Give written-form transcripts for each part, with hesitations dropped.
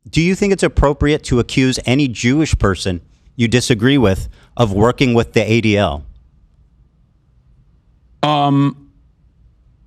Do you think it's appropriate to accuse any Jewish person you disagree with of working with the ADL?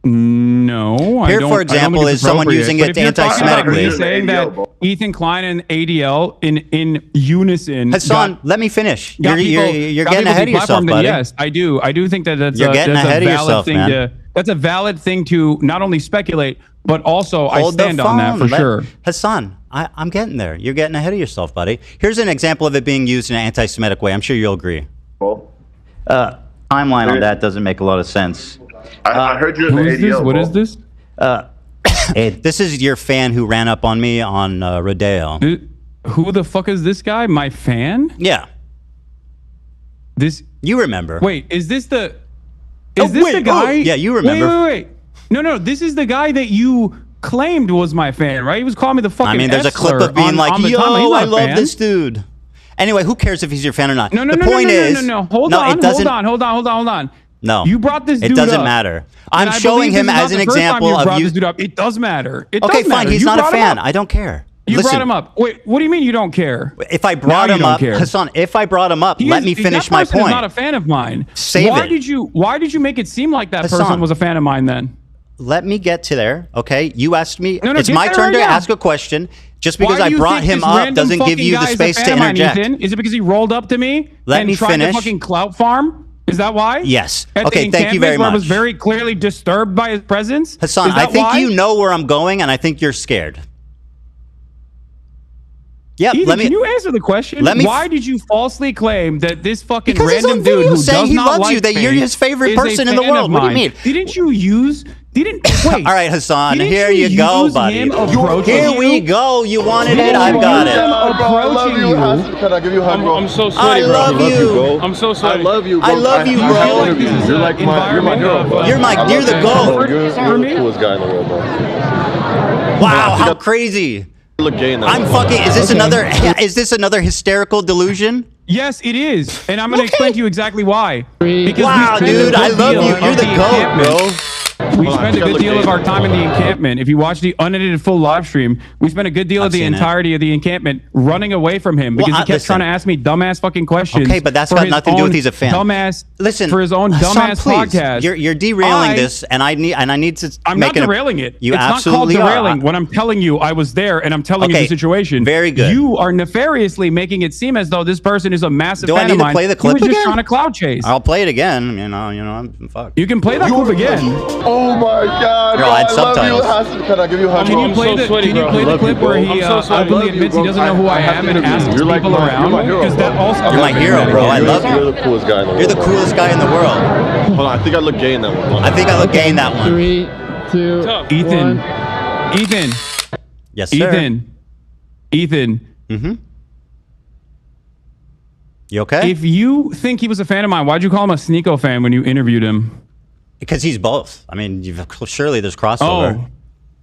No. Here, for example, is someone using it anti-Semitically. You're saying that Ethan Klein and ADL in unison. Hasan, let me finish. You're getting ahead of yourself, buddy. Yes, I do. I do think that that's you're getting ahead of yourself, man. That's a valid thing to not only speculate, but also I stand on that for sure. Hasan, I'm getting there. You're getting ahead of yourself, buddy. Here's an example of it being used in an anti-Semitic way. I'm sure you'll agree. Timeline on that doesn't make a lot of sense. I heard you in the ADL. What is this? This is your fan who ran up on me on Rodeo. Who the fuck is this guy? My fan? Yeah. This you remember? Wait, is this the? Is this the guy? Yeah, you remember? Wait. No. This is the guy that you claimed was my fan, right? He was calling me the fucking. I mean, there's a clip of being like, "Yo, I love this dude." Anyway, who cares if he's your fan or not? No. Hold on. No, you brought this dude up. It doesn't up. matter. I'm showing him as an example of you. This dude up. It does matter. Okay, fine. He's not a fan. I don't care. You brought him up. Wait, what do you mean you don't care? If I brought him up, Hasan, if I brought him up, let me finish my point. That person is not a fan of mine. Why did you make it seem like that person was a fan of mine then? Let me get to there, okay? You asked me. It's my turn to ask a question. Just because I brought him up doesn't give you the space to interject. Is it because he rolled up to me and tried to fucking clout farm? Is that why? Yes. Okay, thank you very much. I was very clearly disturbed by his presence. Hasan, I think you know where I'm going, and I think you're scared. Yeah, Ethan, can you answer the question? Why did you falsely claim that this fucking random dude who does he not loves like you, that you're his favorite person in the world? What do you mean? Wait. All right, Hasan, here you go, buddy. Here we go. You wanted it. I've got it. I love you, Hasan. Can I give you a hug, bro? I'm so sweaty, bro. I love you. I'm so sweaty. I love you, bro. I love you, bro. You're like my hero, bro. You're the GOAT. You're the coolest guy in the world, bro. Wow, how crazy. Look gay in that. I'm fucking. Is this another hysterical delusion? Yes, it is, and I'm gonna explain to you exactly why. Wow, dude, I love you. You're the GOAT, bro. We spent a good deal of our time in the encampment. If you watch the unedited full live stream, we spent a good deal of the entirety of the encampment running away from him because he kept trying to ask me dumbass fucking questions. Okay, but that's got nothing to do with he's a fan. Listen, for his own dumbass podcast. You're derailing this, and I need to. I'm not derailing it. You it's absolutely not called derailing when I'm telling you I was there and I'm telling you the situation. Very good. You are nefariously making it seem as though this person is a massive fan of mine. Do I need to play the clip again? He was just trying to cloud chase. I'll play it again. You know, I'm fucked. You can play that clip again. Oh my God! Bro, I had subtitles. Can I give you a hug? Can you play the clip where he openly admits he doesn't know who I am and asks people around? Because that also you're my hero, bro. I love you. You're the coolest guy in the world. You're the coolest guy in the world. Hold on, I think I look gay in that one. I think I look gay in that one. 3, 2, Ethan. Yes, sir. Ethan. Mm-hmm. You okay? If you think he was a fan of mine, why'd you call him a Sneeko fan when you interviewed him? Because he's both. I mean, surely there's crossover.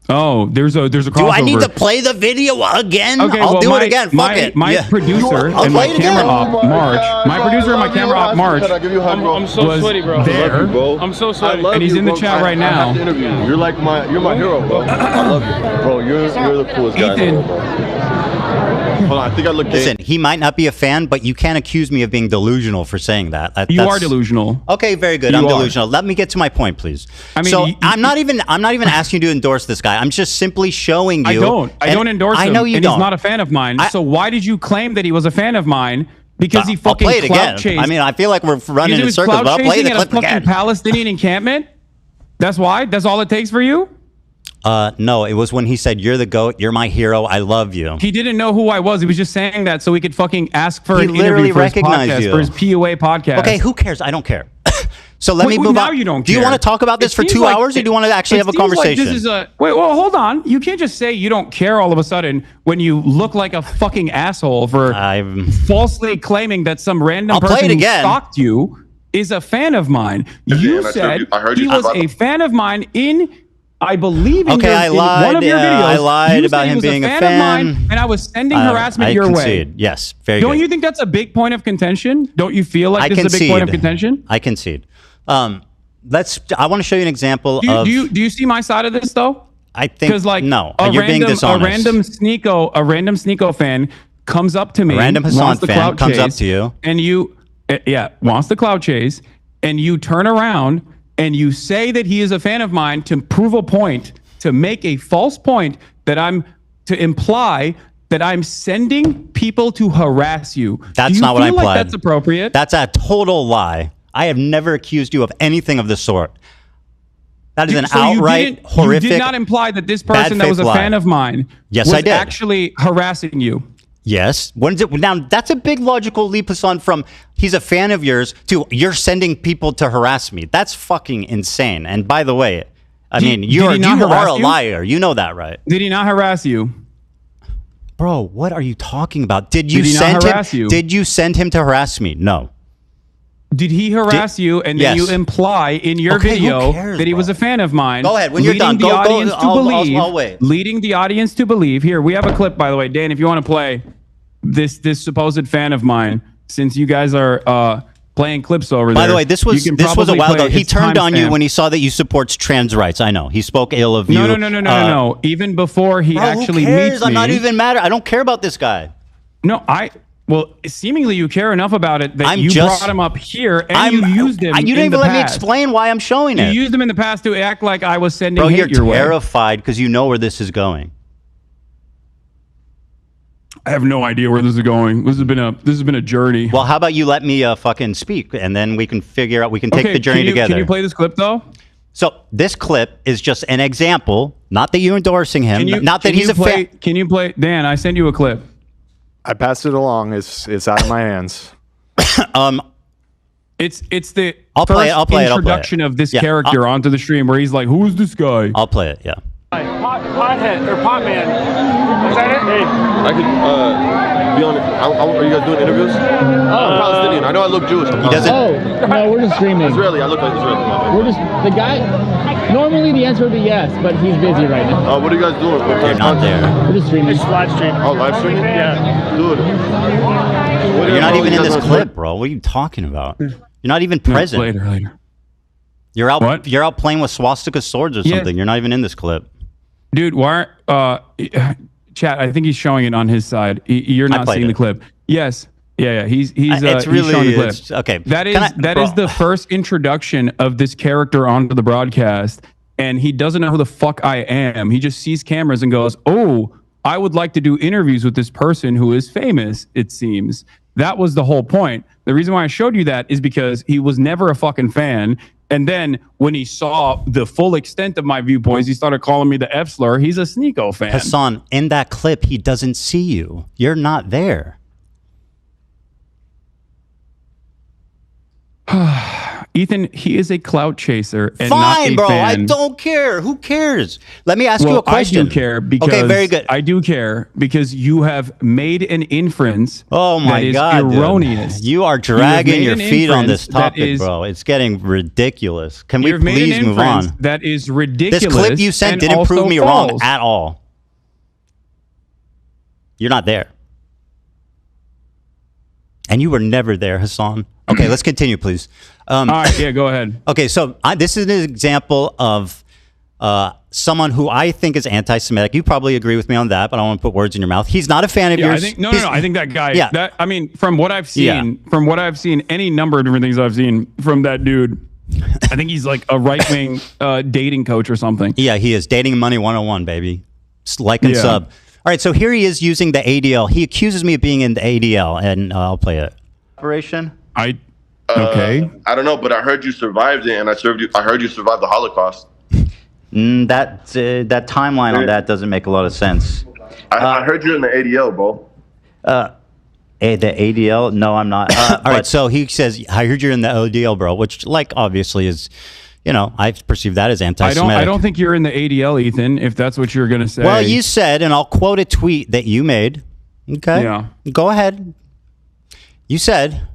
Oh, there's a crossover. Do I need to play the video again? Okay, I'll do it again. Fuck it. My producer and my camera op, March. My producer and my camera op, March. I'm so sweaty, bro. There. I'm so sweaty. And he's in the chat right now. I have to interview you. You're my hero, bro. I love you, bro. You're the coolest guy in the world, bro. Hold on, I think I look gay. Listen, he might not be a fan, but you can't accuse me of being delusional for saying that. You are delusional. Okay, very good. I'm delusional. Let me get to my point, please. I mean, I'm not even asking you to endorse this guy. I'm just simply showing you. I don't endorse him. I know you and don't. He's not a fan of mine. So why did you claim that he was a fan of mine? Because he fucking I'll play it again. chased. I mean, I feel like we're running in circles, but I'll play the clip again. Fucking Palestinian encampment. That's why. That's all it takes for you. No, it was when he said, "You're the GOAT. You're my hero. I love you." He didn't know who I was. He was just saying that so he could fucking ask for an interview for his podcast, for his PUA podcast. Okay, who cares? I don't care. So let me move on. You don't do you want to talk about this for 2 hours, or do you want to actually have a conversation? Like this is wait, well, hold on. You can't just say you don't care all of a sudden when you look like a fucking asshole for falsely claiming that some random person who stalked you is a fan of mine. You said he was a fan of mine in... I believe in, in one of your videos. I lied about him being a fan of mine, and I was sending harassment your way. Yes, very good. Don't you think that's a big point of contention? Don't you feel like this is a big point of contention? I concede. I want to show you an example of... Do you see my side of this, though? I think like no, you're being dishonest. A random Sneeko fan comes up to me. A random Hasan fan comes up to you. And you, wants the clout chase. And you turn around and you say that he is a fan of mine to prove a point, to make a false point to imply that I'm sending people to harass you. That's not what I implied. Like that's appropriate? That's a total lie. I have never accused you of anything of the sort. That is an outright horrific. You did not imply that this person that was a fan of mine was actually harassing you. Yes. Now, that's a big logical leap, Hasan, from he's a fan of yours to you're sending people to harass me. That's fucking insane. And by the way, you are a liar. You know that, right? Did he not harass you? Bro, what are you talking about? Did you send him to harass me? No. Did he harass you and then you imply in your video that he was a fan of mine? Go ahead. When you're done, I'll wait. Leading the audience to believe. Here, we have a clip, by the way. Dan, if you want to play this supposed fan of mine, since you guys are playing clips over there. By the way, this was a while ago. He turned on you when he saw that you support trans rights. I know. He spoke ill of you. No. Even before he actually meets me. I'm not even mad. I don't care about this guy. No, well, seemingly you care enough about it that you brought him up here and you used him. You didn't even let me explain why I'm showing it. You used him in the past to act like I was sending hate your way. Bro, you're terrified because you know where this is going. I have no idea where this is going. This has been a journey. Well, how about you let me fucking speak and then we can figure out. We can take the journey together. Can you play this clip though? So this clip is just an example. Not that you're endorsing him. Not that he's a fan. Can you play? Dan, I sent you a clip. I passed it along. It's out of my hands. It's the introduction of this character onto the stream where he's like, "Who is this guy?" I'll play it. Yeah. Pothead or pot man. Is that it? Hey. I could be on it. Are you guys doing interviews? I'm Palestinian. I know I look Jewish. No, we're just streaming. Israeli. I look like Israeli. We're just the guy. Normally the answer would be yes, but he's busy right now. What are you guys doing? You're not there. We're just streaming. It's live stream. Oh, live stream? Yeah. Dude. You're not even in this clip, bro. What are you talking about? You're not even present. Later. You're out. What? You're out playing with swastika swords or something. You're not even in this clip. Dude, why? Chat. I think he's showing it on his side. You're not seeing the clip. Yes. Yeah. He's showing the clip. Okay. That is the first introduction of this character onto the broadcast, and he doesn't know who the fuck I am. He just sees cameras and goes, "Oh, I would like to do interviews with this person who is famous." It seems that was the whole point. The reason why I showed you that is because he was never a fucking fan. And then when he saw the full extent of my viewpoints, he started calling me the F slur. He's a Sneeko fan. Hasan, in that clip, he doesn't see you. You're not there. Ethan, he is a clout chaser and Fine, not a bro. fan. I don't care. Who cares? Let me ask you a question. I do care because very good. I do care because you have made an inference. Oh my God, erroneous. Dude. You are dragging your feet on this topic, bro. It's getting ridiculous. Can we please move on? That is ridiculous. This clip you sent didn't prove me wrong at all. You're not there. And you were never there, Hasan. Okay, let's continue, please. All right, yeah, go ahead. Okay, so this is an example of someone who I think is anti-Semitic. You probably agree with me on that, but I don't want to put words in your mouth. He's not a fan of yours. I think that guy. Yeah. From what I've seen, any number of different things I've seen from that dude. I think he's like a right-wing dating coach or something. Yeah, he is. Dating Money 101, baby. Like and sub. All right, so here he is using the ADL. He accuses me of being in the ADL, and I'll play it. Operation? I don't know, but I heard you survived it, and I heard you survived the Holocaust. That timeline on that doesn't make a lot of sense. I heard you're in the ADL, bro. The ADL? No, I'm not. All right, so he says, I heard you're in the ADL, bro, which, like, obviously is... I perceive that as anti-Semitic. I don't think you're in the ADL, Ethan, if that's what you're going to say. Well, you said, and I'll quote a tweet that you made. Okay? Yeah. Go ahead. You said,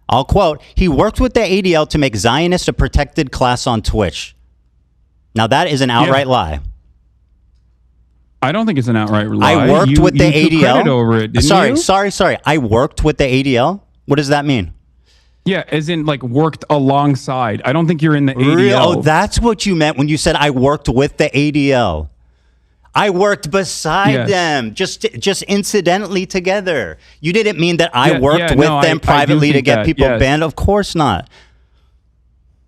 I'll quote, he worked with the ADL to make Zionists a protected class on Twitch. Now, that is an outright lie. I don't think it's an outright lie. I worked with the ADL. Took credit over it, didn't you? Sorry. I worked with the ADL? What does that mean? Yeah, as in like worked alongside. I don't think you're in the ADL. Oh, that's what you meant when you said I worked with the ADL. I worked beside them, just incidentally together. You didn't mean that I worked with them privately to get people banned. Of course not.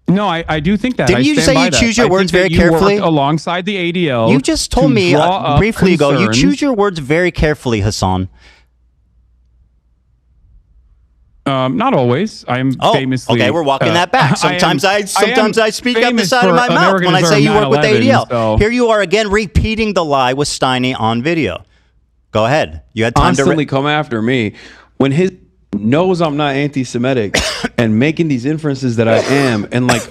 No, I do think that. Didn't you say you choose your words very carefully? Alongside the ADL. You just told me briefly ago, you choose your words very carefully, Hasan. Not always. I'm famously... Okay, we're walking that back. Sometimes I speak out the side of my mouth when I say you work with the ADL. So. Here you are again repeating the lie with Steiny on video. Go ahead. You had time constantly come after me when his knows I'm not anti-Semitic and making these inferences that I am and like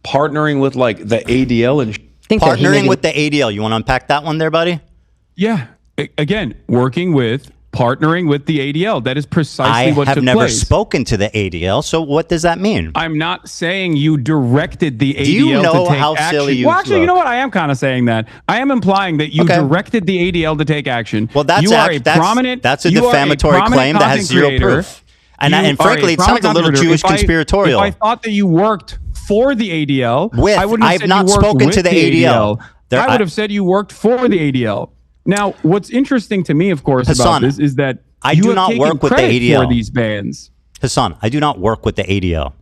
partnering with like the ADL and partnering with the ADL. You want to unpack that one there, buddy? Yeah. Again, partnering with the ADL. That is precisely what took place. I have never spoken to the ADL, so what does that mean? I'm not saying you directed the ADL to take how action. Silly you well, actually, you know what? I am kind of saying that. I am implying that you directed the ADL to take action. Well, that's a defamatory claim that has zero proof. And frankly, it sounds a little Jewish conspiratorial. If I thought that you worked for the ADL, I wouldn't have said not you worked spoken with to the ADL. I would have said you worked for the ADL. Now, what's interesting to me, of course, Hasan, about this is that I do not work with the ADL for these bans. Hasan, I do not work with the ADL.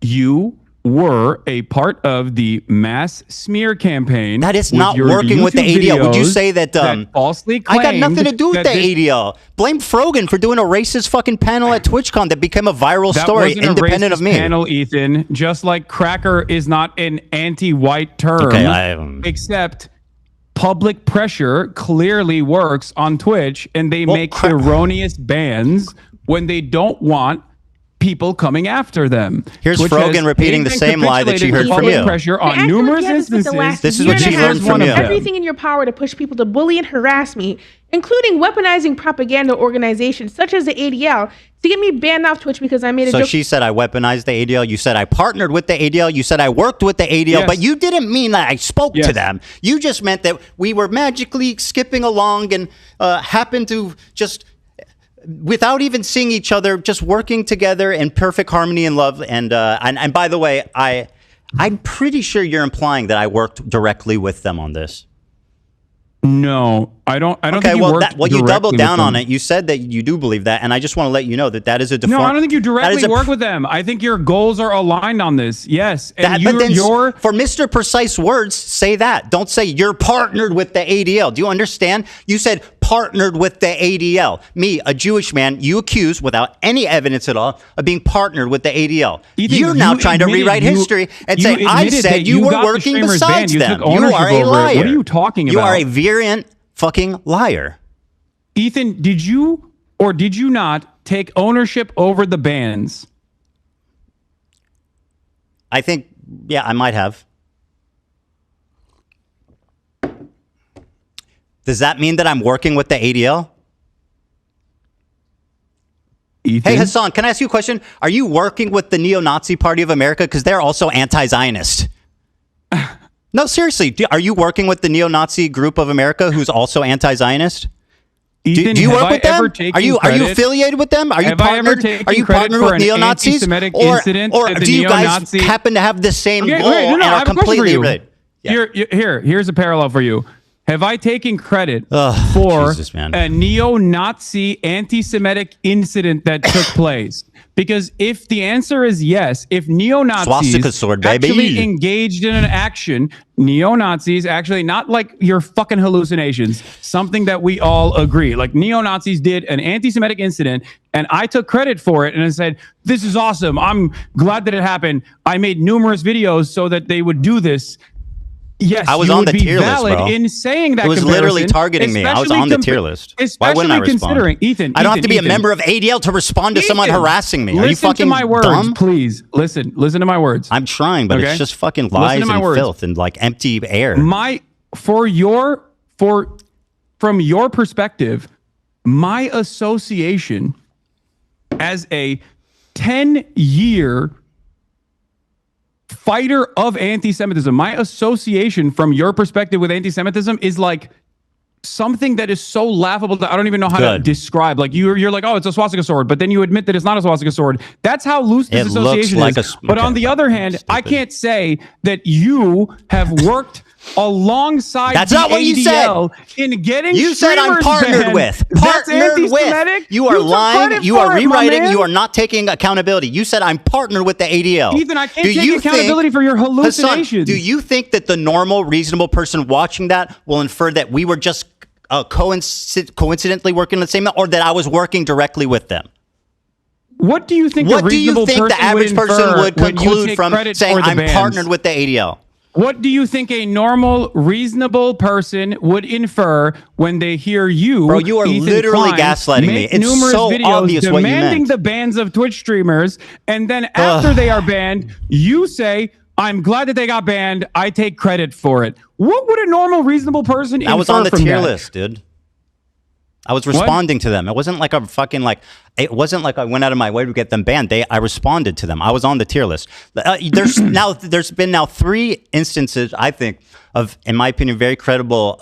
You were a part of the mass smear campaign. That is not working with the ADL. Would you say that falsely claimed I got nothing to do with the ADL? Blame Frogan for doing a racist fucking panel at TwitchCon that became a viral story independent of me. Panel, Ethan, just like cracker is not an anti-white term, except public pressure clearly works on Twitch, and they make erroneous bans when they don't want people coming after them. Here's Frogan repeating the same lie that she heard from you. Pressure on numerous instances. This is what she learned from you. Everything in your power to push people to bully and harass me, including weaponizing propaganda organizations such as the ADL to get me banned off Twitch because I made a joke. So she said I weaponized the ADL. You said I partnered with the ADL. You said I worked with the ADL, but you didn't mean that I spoke to them. You just meant that we were magically skipping along and happened to just, without even seeing each other, just working together in perfect harmony and love. And by the way, I'm pretty sure you're implying that I worked directly with them on this. No, I don't. Okay, think you doubled down on it. You said that you do believe that, and I just want to let you know that that is a No, I don't think you directly work with them. I think your goals are aligned on this. Yes, and for Mr. Precise words, say that. Don't say you're partnered with the ADL. Do you understand? You said partnered with the ADL. Me, a Jewish man, you accuse without any evidence at all of being partnered with the ADL. You're now trying to rewrite history and say I said you were working besides them. You are a liar. What are you talking about? You are a virulent fucking liar. Ethan, did you or did you not take ownership over the bans? I think, yeah, I might have. Does that mean that I'm working with the ADL? Ethan? Hey, Hasan, can I ask you a question? Are you working with the Neo-Nazi Party of America? Because they're also anti-Zionist. No, seriously. Are you working with the Neo-Nazi Group of America who's also anti-Zionist? Ethan, do you work with them? Are you affiliated with them? Are you partnered? Are you partnered with neo-Nazis? Or do you guys happen to have the same goal and are completely related? Here's a parallel for you. Have I taken credit for a neo-Nazi anti-Semitic incident that took place? Because if the answer is yes, if neo-Nazis actually engaged in an action, neo-Nazis actually, not like your fucking hallucinations, something that we all agree, like neo-Nazis did an anti-Semitic incident and I took credit for it and I said, this is awesome. I'm glad that it happened. I made numerous videos so that they would do this. Yes, I was on the tier list, bro. In saying that, it was literally targeting me. I was on the tier list. Why wouldn't I respond? Ethan, I don't have to be a member of ADL to respond to someone harassing me. Are you fucking to my words, dumb? Please listen to my words. I'm trying, but it's just fucking lies and filth and like empty air. From your perspective, my association as a 10-year fighter of anti-Semitism, my association from your perspective with anti-Semitism is like something that is so laughable that I don't even know how to describe. Like you're like, oh, it's a swastika sword, but then you admit that it's not a swastika sword. That's how loose this association is. But on the other hand, I can't say that you have worked alongside that's not what you said in getting you said I'm partnered with you are lying, you are rewriting, you are not taking accountability. You said I'm partnered with the ADL. Ethan, I can't take accountability for your hallucinations. Hasan, do you think that the normal reasonable person watching that will infer that we were just coincidentally working the same, or that I was working directly with them? What do you think the average person would conclude from saying I'm partnered with the ADL? What do you think a normal, reasonable person would infer when they hear you, bro? You are Ethan literally Klein, gaslighting me. It's so obvious what you meant. Demanding the bans of Twitch streamers, and then after they are banned, you say, "I'm glad that they got banned. I take credit for it." What would a normal, reasonable person infer? I was on the tier list, dude. I was responding to them. It wasn't like a fucking it wasn't like I went out of my way to get them banned. I responded to them. I was on the tier list. There's been 3 instances, I think, of, in my opinion, very credible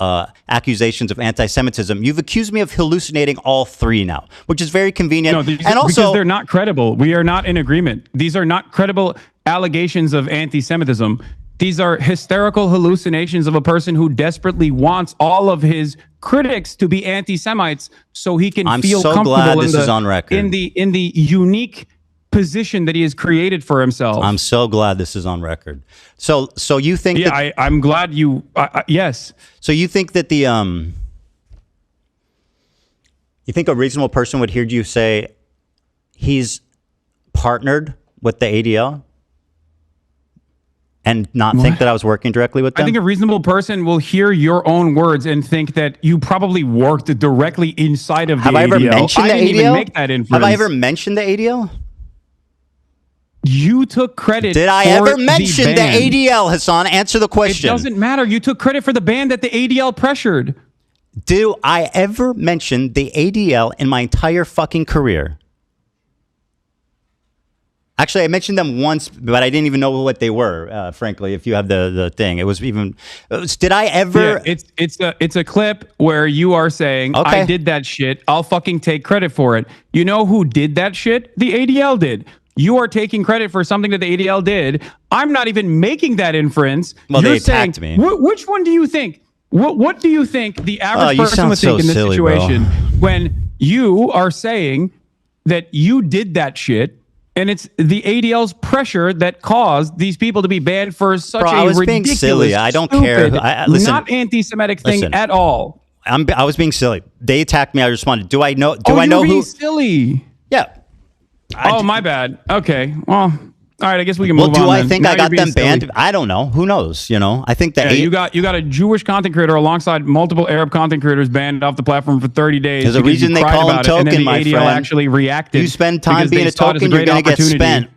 accusations of anti-Semitism. You've accused me of hallucinating all 3 now, which is very convenient. No, because they're not credible. We are not in agreement. These are not credible allegations of anti-Semitism. These are hysterical hallucinations of a person who desperately wants all of his critics to be anti-Semites so he can feel comfortable in the unique position that he has created for himself. I'm so glad this is on record. So you think? Yeah, I'm glad you. Yes. So you think that you think a reasonable person would hear you say he's partnered with the ADL? And not think that I was working directly with them? I think a reasonable person will hear your own words and think that you probably worked directly inside of the ADL. Have I ever mentioned the ADL? I didn't even make that inference. Have I ever mentioned the ADL? You took credit. Did I ever mention the ADL, Hasan? Answer the question. It doesn't matter. You took credit for the ban that the ADL pressured. Do I ever mention the ADL in my entire fucking career? Actually, I mentioned them once, but I didn't even know what they were, frankly, if you have the thing. It was even... Did I ever... Yeah, it's a clip where you are saying, I did that shit. I'll fucking take credit for it. You know who did that shit? The ADL did. You are taking credit for something that the ADL did. I'm not even making that inference. Well, they attacked me. Which one do you think? What do you think the average person would think in this situation when you are saying that you did that shit? And it's the ADL's pressure that caused these people to be banned for such a ridiculous, being silly. I don't care. Listen, not anti-Semitic thing at all. I was being silly. They attacked me. I responded. Do I know? Do I know who? Silly. Yeah. My bad. Okay. Well. All right, I guess we can move on. Well, do I think I got them banned? I don't know. Who knows? You know, I think that you got a Jewish content creator alongside multiple Arab content creators banned off the platform for 30 days. There's a reason they call him token, my friend. Actually reacted. You spend time being a token, you're going to get spent.